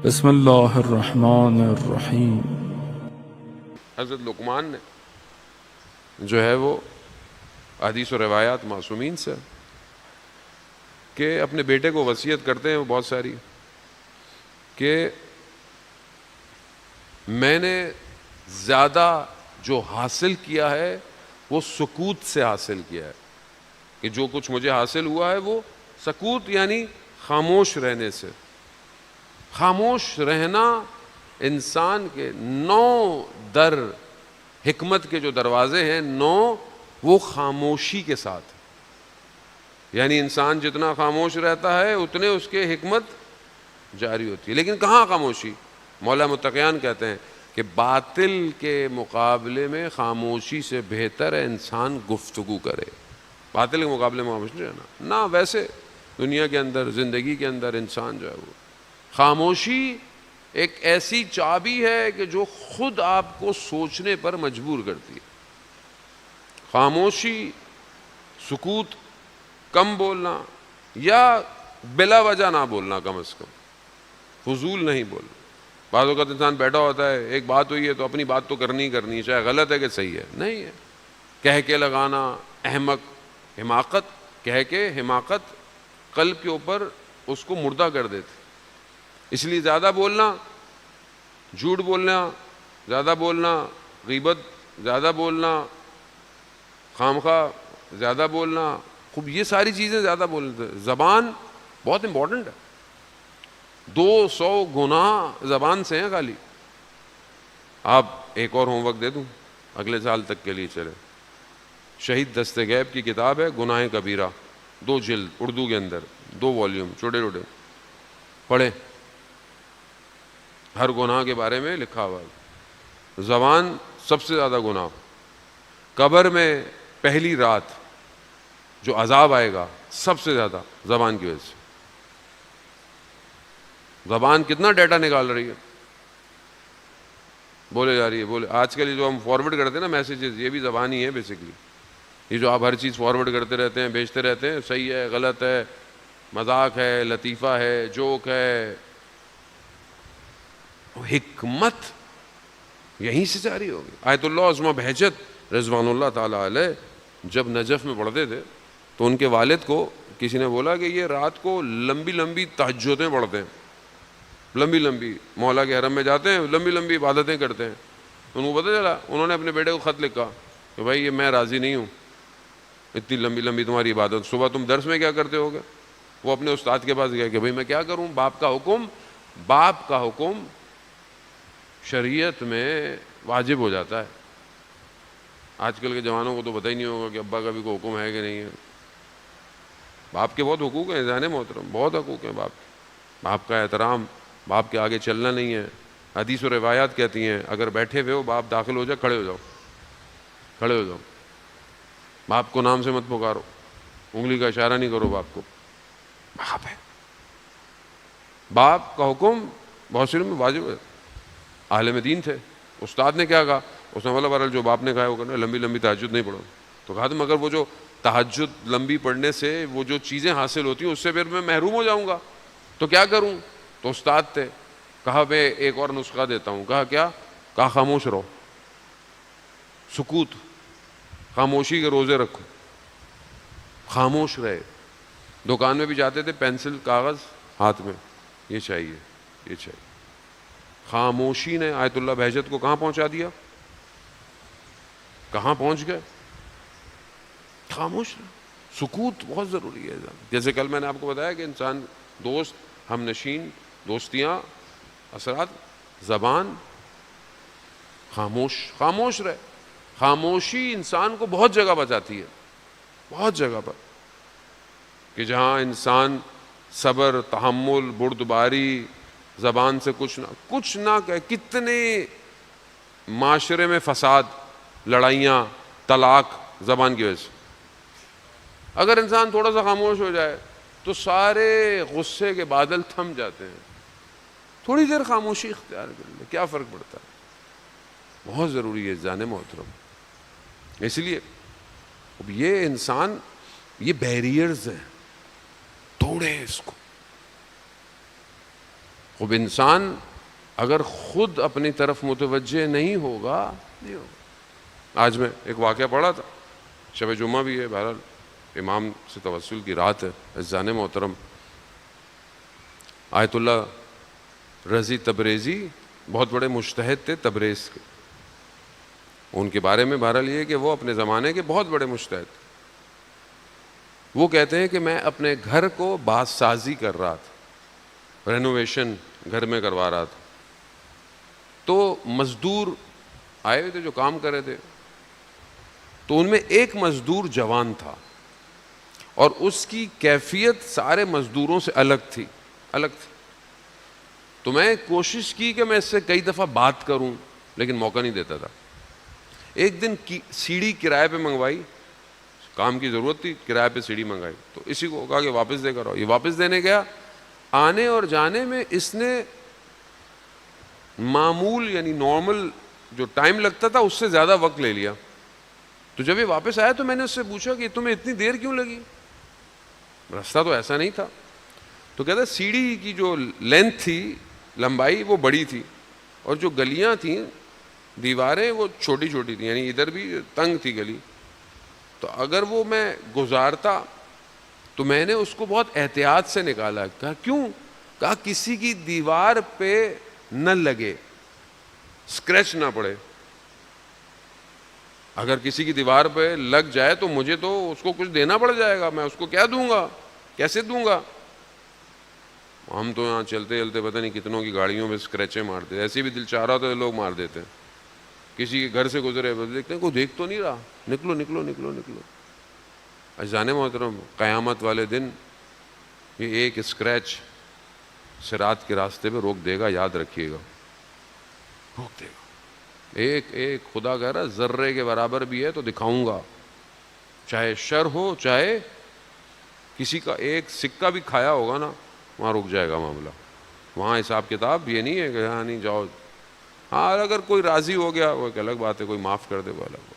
بسم اللہ الرحمن الرحیم۔ حضرت لقمان نے جو ہے وہ حدیث و روایات معصومین سے کہ اپنے بیٹے کو وصیت کرتے ہیں وہ بہت ساری کہ میں نے زیادہ جو حاصل کیا ہے وہ سکوت سے حاصل کیا ہے، کہ جو کچھ مجھے حاصل ہوا ہے وہ سکوت یعنی خاموش رہنے سے۔ خاموش رہنا انسان کے 9 در حکمت کے جو دروازے ہیں 9 وہ خاموشی کے ساتھ، یعنی انسان جتنا خاموش رہتا ہے اتنے اس کے حکمت جاری ہوتی ہے۔ لیکن کہاں خاموشی؟ مولا متقیان کہتے ہیں کہ باطل کے مقابلے میں خاموشی سے بہتر ہے انسان گفتگو کرے۔ باطل کے مقابلے میں خاموش نہیں رہنا، نہ ویسے دنیا کے اندر زندگی کے اندر انسان جو ہے وہ خاموشی ایک ایسی چابی ہے کہ جو خود آپ کو سوچنے پر مجبور کرتی ہے۔ خاموشی، سکوت، کم بولنا یا بلا وجہ نہ بولنا، کم از کم فضول نہیں بولنا۔ بعض اوقات انسان بیٹھا ہوتا ہے، ایک بات ہوئی ہے تو اپنی بات تو کرنی ہی کرنی ہے، چاہے غلط ہے کہ صحیح ہے، نہیں ہے کہہ کے لگانا حماقت کہہ کے حماقت قلب کے اوپر اس کو مردہ کر دیتی۔ اس لیے زیادہ بولنا، جھوٹ بولنا، زیادہ بولنا، غیبت زیادہ بولنا، خامخواہ زیادہ بولنا، خوب یہ ساری چیزیں زیادہ بولنا، زبان بہت امپورٹنٹ ہے۔ 200 گناہ زبان سے ہیں خالی۔ آپ ایک اور ہوم ورک دے دوں اگلے سال تک کے لیے، چلے شہید دست غیب کی کتاب ہے گناہ کبیرہ، 2 جلد اردو کے اندر، 2 والیوم چھوٹے چھوٹے، پڑھیں، ہر گناہ کے بارے میں لکھا ہوا ہے۔ زبان سب سے زیادہ گناہ، قبر میں پہلی رات جو عذاب آئے گا سب سے زیادہ زبان کی وجہ سے۔ زبان کتنا ڈیٹا نکال رہی ہے، بولے جا رہی ہے، بولے۔ آج کل جو ہم فارورڈ کرتے ہیں نا میسیجز، یہ بھی زبان ہی ہے بیسیکلی۔ یہ جو آپ ہر چیز فارورڈ کرتے رہتے ہیں، بھیجتے رہتے ہیں، صحیح ہے، غلط ہے، مذاق ہے، لطیفہ ہے، جوک ہے، حکمت یہیں سے جاری ہوگی۔ آیت اللہ عظمہ بہجت رضوان اللہ تعالی علیہ جب نجف میں پڑھتے تھے تو ان کے والد کو کسی نے بولا کہ یہ رات کو لمبی لمبی تہجدیں پڑھتے ہیں، لمبی لمبی، مولا کے حرم میں جاتے ہیں، لمبی لمبی عبادتیں کرتے ہیں۔ ان کو پتہ چلا، انہوں نے اپنے بیٹے کو خط لکھا کہ بھائی یہ میں راضی نہیں ہوں، اتنی لمبی لمبی تمہاری عبادت، صبح تم درس میں کیا کرتے ہوگے؟ وہ اپنے استاد کے پاس گیا کہ بھائی میں کیا کروں، باپ کا حکم شریعت میں واجب ہو جاتا ہے۔ آج کل کے جوانوں کو تو پتہ ہی نہیں ہوگا کہ ابا کا بھی کوئی حکم ہے کہ نہیں ہے۔ باپ کے بہت حقوق ہیں ذہن محترم، بہت حقوق ہیں باپ کا احترام، باپ کے آگے چلنا نہیں ہے۔ حدیث و روایات کہتی ہیں اگر بیٹھے ہوئے ہو باپ داخل ہو جائے، کھڑے ہو جاؤ، کھڑے ہو جاؤ۔ باپ کو نام سے مت پکارو، انگلی کا اشارہ نہیں کرو باپ کو، باپ ہے۔ باپ کا حکم بہت سے میں واجب ہے۔ عالم دین تھے، استاد نے کیا کہا؟ اس نے بولا بہرحال جو باپ نے کہا ہے وہ کرنا، لمبی لمبی تہجد نہیں پڑھو۔ تو کہا تھا مگر وہ جو تہجد لمبی پڑھنے سے وہ جو چیزیں حاصل ہوتی ہیں اس سے پھر میں محروم ہو جاؤں گا، تو کیا کروں؟ تو استاد تھے، کہا میں ایک اور نسخہ دیتا ہوں۔ کہا کیا؟ کہا خاموش رہو، سکوت، خاموشی کے روزے رکھو، خاموش رہے۔ دکان میں بھی جاتے تھے، پینسل کاغذ ہاتھ میں، یہ چاہیے، یہ چاہیے۔ خاموشی نے آیت اللہ بہجت کو کہاں پہنچا دیا؟ کہاں پہنچ گئے؟ خاموش رہے۔ سکوت بہت ضروری ہے۔ جیسے کل میں نے آپ کو بتایا کہ انسان، دوست، ہم نشین، دوستیاں، اثرات، زبان، خاموش رہے۔ خاموشی انسان کو بہت جگہ بچاتی ہے، بہت جگہ پر، کہ جہاں انسان صبر، تحمل، بردباری، زبان سے کچھ نہ کہے۔ کتنے معاشرے میں فساد، لڑائیاں، طلاق زبان کی وجہ سے۔ اگر انسان تھوڑا سا خاموش ہو جائے تو سارے غصے کے بادل تھم جاتے ہیں۔ تھوڑی دیر خاموشی اختیار کر لے، کیا فرق پڑتا ہے؟ بہت ضروری ہے جان محترم۔ اس لیے اب یہ انسان، یہ بیریئرز ہیں، توڑے اس کو۔ اب انسان اگر خود اپنی طرف متوجہ نہیں ہوگا نہیں ہوگا. آج میں ایک واقعہ پڑھا تھا, شب جمعہ بھی ہے, بہرحال امام سے توسل کی رات ہے. عزیزان محترم, آیت اللہ رضی تبریزی بہت بڑے مجتہد تھے تبریز کے. ان کے بارے میں بہرحال یہ کہ وہ اپنے زمانے کے بہت بڑے مجتہد تھے. وہ کہتے ہیں کہ میں اپنے گھر کو باز سازی کر رہا تھا, رینوویشن گھر میں کروا رہا تھا, تو مزدور آئے ہوئے تھے جو کام کر رہے تھے. تو ان میں ایک مزدور جوان تھا اور اس کی کیفیت سارے مزدوروں سے الگ تھی. تو میں کوشش کی کہ میں اس سے کئی دفعہ بات کروں, لیکن موقع نہیں دیتا تھا. ایک دن سیڑھی کرائے پہ منگوائی, کام کی ضرورت تھی, کرائے پہ سیڑھی منگائی. تو اسی کو کہا کہ واپس دے کر آؤ. یہ واپس دینے گیا, آنے اور جانے میں اس نے معمول یعنی نارمل جو ٹائم لگتا تھا اس سے زیادہ وقت لے لیا. تو جب یہ واپس آیا تو میں نے اس سے پوچھا کہ تمہیں اتنی دیر کیوں لگی, راستہ تو ایسا نہیں تھا. تو کہتا سیڑھی کی جو لینتھ تھی, لمبائی, وہ بڑی تھی, اور جو گلیاں تھیں, دیواریں, وہ چھوٹی چھوٹی تھیں, یعنی ادھر بھی تنگ تھی گلی. تو اگر وہ میں گزارتا تو میں نے اس کو بہت احتیاط سے نکالا. کہا کیوں؟ کہا کسی کی دیوار پہ نہ لگے, اسکریچ نہ پڑے. اگر کسی کی دیوار پہ لگ جائے تو مجھے تو اس کو کچھ دینا پڑ جائے گا, میں اس کو کیا دوں گا, کیسے دوں گا. ہم تو یہاں چلتے چلتے پتہ نہیں کتنوں کی گاڑیوں پہ اسکریچیں مارتے, ایسے بھی دل چاہ رہا تو لوگ مار دیتے ہیں. کسی کے گھر سے گزرے دیکھتے ہیں کوئی دیکھ تو نہیں رہا, نکلو نکلو نکلو نکلو. عزیزان محترم, قیامت والے دن یہ ایک اسکریچ صراط کے راستے پہ روک دے گا, یاد رکھیے گا, روک دے گا. ایک ایک, خدا کہہ رہا ذرے کے برابر بھی ہے تو دکھاؤں گا, چاہے شر ہو, چاہے کسی کا ایک سکہ بھی کھایا ہوگا نا, وہاں رک جائے گا معاملہ. وہاں حساب کتاب یہ نہیں ہے کہ ہاں نہیں جاؤ. ہاں اگر کوئی راضی ہو گیا وہ ایک الگ بات ہے, کوئی معاف کر دے وہ الگ بات.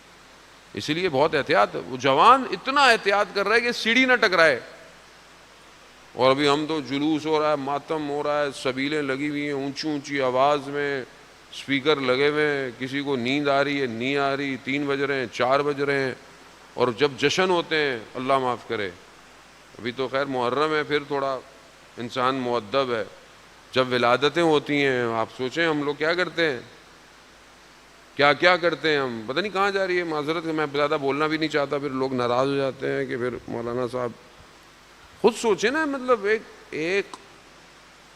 اسی لیے بہت احتیاط. وہ جوان اتنا احتیاط کر رہا ہے کہ سیڑھی نہ ٹکرائے. اور ابھی ہم تو جلوس ہو رہا ہے, ماتم ہو رہا ہے, سبیلیں لگی ہوئی ہیں اونچی اونچی آواز میں, اسپیکر لگے ہوئے ہیں, کسی کو نیند آ رہی ہے, نہیں آ رہی, 3 بج رہے ہیں, 4 بج رہے ہیں. اور جب جشن ہوتے ہیں, اللہ معاف کرے, ابھی تو خیر محرم ہے, پھر تھوڑا انسان مؤدب ہے. جب ولادتیں ہوتی ہیں, آپ سوچیں ہم لوگ کیا کرتے ہیں, کیا کیا کرتے ہیں ہم, پتہ نہیں کہاں جا رہی ہے. معذرت ہے, میں زیادہ بولنا بھی نہیں چاہتا, پھر لوگ ناراض ہو جاتے ہیں کہ پھر مولانا صاحب. خود سوچیں نا, مطلب ایک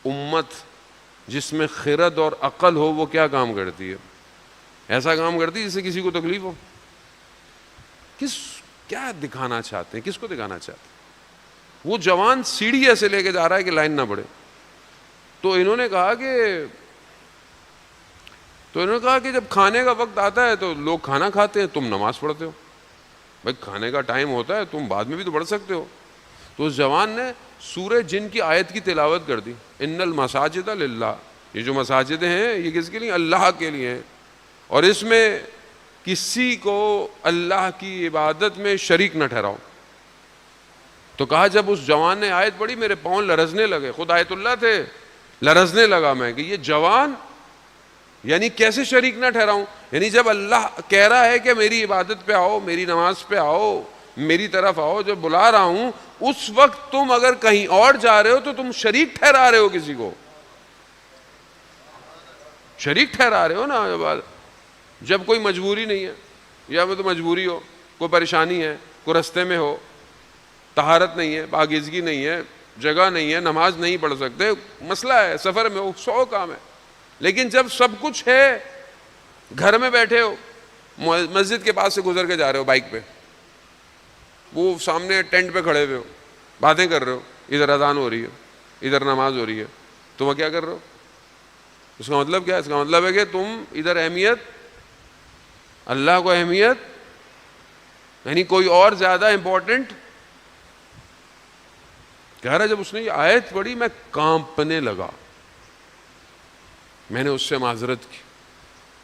امت جس میں خرد اور عقل ہو وہ کیا کام کرتی ہے. ایسا کام کرتی ہے جس سے کسی کو تکلیف ہو. کیا دکھانا چاہتے ہیں, کس کو دکھانا چاہتے ہیں. وہ جوان سیڑھی ایسے لے کے جا رہا ہے کہ لائن نہ بڑھے. تو انہوں نے کہا کہ جب کھانے کا وقت آتا ہے تو لوگ کھانا کھاتے ہیں, تم نماز پڑھتے ہو. بھائی کھانے کا ٹائم ہوتا ہے, تم بعد میں بھی تو پڑھ سکتے ہو. تو اس جوان نے سورہ جن کی آیت کی تلاوت کر دی, ان المساجد للہ. یہ جو مساجدیں ہیں یہ کس کے لیے؟ اللہ کے لیے ہیں, اور اس میں کسی کو اللہ کی عبادت میں شریک نہ ٹھہراؤ. تو کہا جب اس جوان نے آیت پڑھی میرے پاؤں لرزنے لگے, خود آیت اللہ تھے, لرزنے لگا میں کہ یہ جوان یعنی کیسے شریک نہ ٹھہراؤں. یعنی جب اللہ کہہ رہا ہے کہ میری عبادت پہ آؤ, میری نماز پہ آؤ, میری طرف آؤ, جب بلا رہا ہوں, اس وقت تم اگر کہیں اور جا رہے ہو تو تم شریک ٹھہرا رہے ہو, کسی کو شریک ٹھہرا رہے ہو نا. جب کوئی مجبوری نہیں ہے, یا میں تو مجبوری ہو, کوئی پریشانی ہے, کوئی رستے میں ہو, طہارت نہیں ہے, پاکیزگی نہیں ہے, جگہ نہیں ہے, نماز نہیں پڑھ سکتے, مسئلہ ہے, سفر میں ہو, 100 کام ہے. لیکن جب سب کچھ ہے, گھر میں بیٹھے ہو, مسجد کے پاس سے گزر کے جا رہے ہو بائک پہ, وہ سامنے ٹینٹ پہ کھڑے ہوئے ہو, باتیں کر رہے ہو, ادھر اذان ہو رہی ہے, ادھر نماز ہو رہی ہے, تو وہ کیا کر رہے ہو؟ اس کا مطلب کیا ہے؟ اس کا مطلب ہے کہ تم ادھر اہمیت, اللہ کو اہمیت, یعنی کوئی اور زیادہ امپورٹنٹ. کہہ رہا جب اس نے یہ آیت پڑھی میں کانپنے لگا. میں نے اس سے معذرت کی,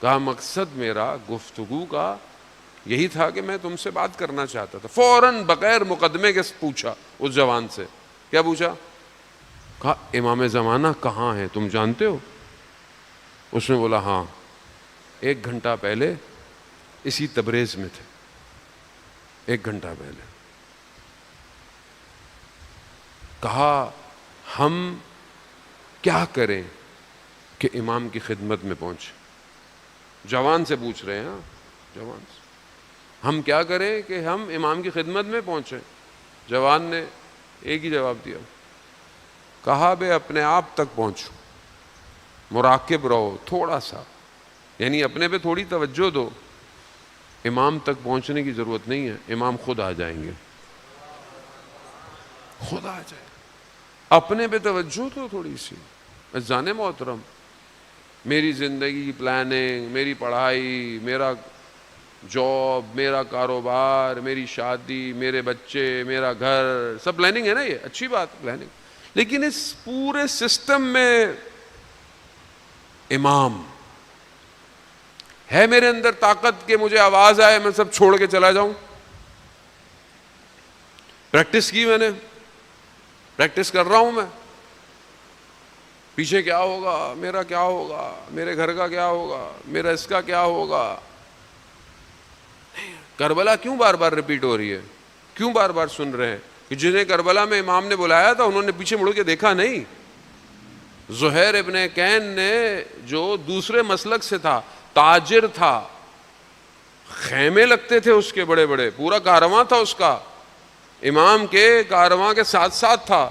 کہا مقصد میرا گفتگو کا یہی تھا کہ میں تم سے بات کرنا چاہتا تھا. فوراً بغیر مقدمے کے پوچھا اس جوان سے. کیا پوچھا؟ کہا امام زمانہ کہاں ہے تم جانتے ہو؟ اس نے بولا ہاں 1 گھنٹہ پہلے اسی تبریز میں تھے، 1 گھنٹہ پہلے۔ کہا ہم کیا کریں کہ امام کی خدمت میں پہنچے؟ جوان سے پوچھ رہے ہیں، جوان سے، ہم کیا کریں کہ ہم امام کی خدمت میں پہنچیں؟ جوان نے ایک ہی جواب دیا، کہا بے اپنے آپ تک پہنچو، مراقب رہو تھوڑا سا، یعنی اپنے پہ تھوڑی توجہ دو، امام تک پہنچنے کی ضرورت نہیں ہے، امام خود آ جائیں گے، خود آ جائیں گے، اپنے پہ توجہ دو تھوڑی سی۔ جانے محترم، میری زندگی کی پلاننگ، میری پڑھائی، میرا جاب، میرا کاروبار، میری شادی، میرے بچے، میرا گھر، سب پلاننگ ہے نا، یہ اچھی بات پلاننگ، لیکن اس پورے سسٹم میں امام ہے میرے اندر طاقت کہ مجھے آواز آئے میں سب چھوڑ کے چلا جاؤں؟ پریکٹس کی میں نے، پریکٹس کر رہا ہوں میں، پیچھے کیا ہوگا، میرا کیا ہوگا، میرے گھر کا کیا ہوگا، میرا اس کا کیا ہوگا۔ کربلا کیوں بار بار ریپیٹ ہو رہی ہے؟ کیوں بار بار سن رہے ہیں؟ کہ جنہیں کربلا میں امام نے بلایا تھا انہوں نے پیچھے مڑ کے دیکھا نہیں۔ زہیر ابن کین نے جو دوسرے مسلک سے تھا، تاجر تھا، خیمے لگتے تھے اس کے بڑے بڑے، پورا کارواں تھا اس کا، امام کے کارواں کے ساتھ ساتھ تھا۔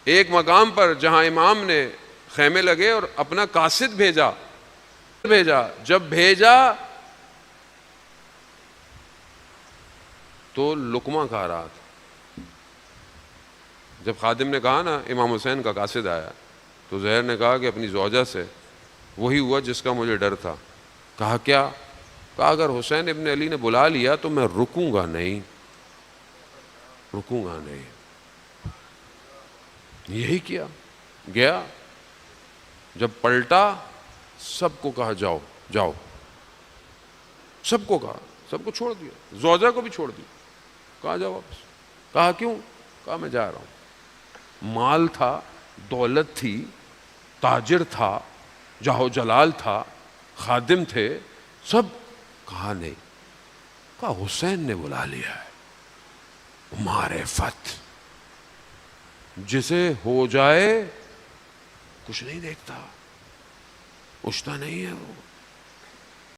ایک مقام پر جہاں امام نے خیمے لگے اور اپنا قاصد بھیجا، جب بھیجا تو لقمہ کھا رہا تھا۔ جب خادم نے کہا نا امام حسین کا قاصد آیا، تو زہیر نے کہا کہ اپنی زوجہ سے وہی ہوا جس کا مجھے ڈر تھا۔ کہا کیا؟ کہا اگر حسین ابن علی نے بلا لیا تو میں رکوں گا نہیں، رکوں گا نہیں۔ یہی کیا، گیا، جب پلٹا سب کو کہا جاؤ جاؤ، سب کو کہا، سب کو چھوڑ دیا، زوجہ کو بھی چھوڑ دیا، کہا جاؤ واپس۔ کہا کیوں؟ کہا میں جا رہا ہوں، مال تھا، دولت تھی، تاجر تھا، جاہو جلال تھا، خادم تھے، سب۔ کہا نہیں، کہا حسین نے بلا لیا ہے، معرفت، جسے ہو جائے کچھ نہیں دیکھتا، اٹھتا نہیں ہے وہ۔